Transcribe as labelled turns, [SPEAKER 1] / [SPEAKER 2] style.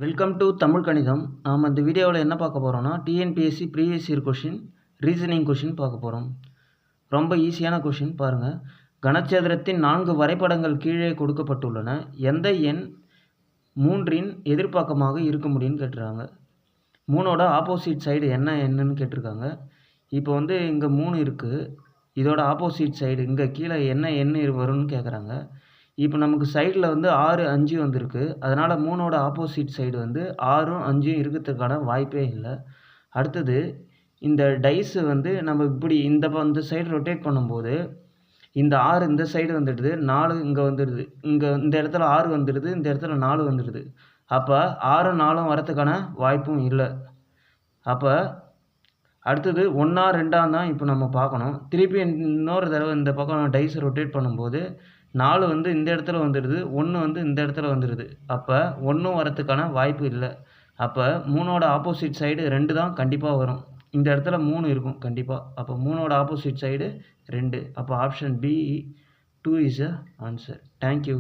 [SPEAKER 1] Welcome to Tamil கணிதம். நாம் இந்த வீடியோவில் என்ன பார்க்க போகிறோம்னா TNPSC previous year question reasoning question பார்க்க போகிறோம். ரொம்ப ஈஸியான கொஷின் பாருங்கள். கனசதுரத்தின் 4 வரைபடங்கள் கீழே கொடுக்கப்பட்டுள்ளன. எந்த எண் 3இன் எதிர்பாக்கமாக இருக்க முடியும்னு கேட்டிருக்காங்க. 3ஓட ஆப்போசிட் சைடு என்னன்னு கேட்டிருக்காங்க. இப்போ இங்கே 3 இருக்குது. இதோட ஆப்போசிட் சைடு இங்கே கீழே என்ன வரும்னு கேட்குறாங்க. இப்போ நமக்கு சைடில் 6 5 வந்திருக்கு. அதனால் 3ஓட ஆப்போசிட் சைடு 6ம் 5ம் இருக்கிறதுக்கான வாய்ப்பே இல்லை. அடுத்தது இந்த டைஸு நம்ம இப்படி இந்த சைடு ரொட்டேட் பண்ணும்போது இந்த 6 இந்த சைடு வந்துடுது, 4 இங்கே வந்துடுது. இந்த இடத்துல 6 வந்துடுது, இந்த இடத்துல 4 வந்துடுது. அப்போ 6ம் 4ம் வரத்துக்கான வாய்ப்பும் இல்லை. அப்போ அடுத்தது 1ஆ 2ஆ தான் இப்போ நம்ம பார்க்கணும். திருப்பி இன்னொரு தடவை இந்த பக்கம் டைஸை ரொட்டேட் பண்ணும்போது 4 இந்த இடத்துல வந்துடுது, 1 இந்த இடத்துல வந்துடுது. அப்போ 1ம் வரத்துக்கான வாய்ப்பு இல்லை. அப்போ 3ஓட ஆப்போசிட் சைடு 2 தான் கண்டிப்பாக வரும். இந்த இடத்துல 3 இருக்கும் கண்டிப்பாக. அப்போ 3ஓட ஆப்போசிட் சைடு 2. அப்போ option B 2 is a answer. Thank you.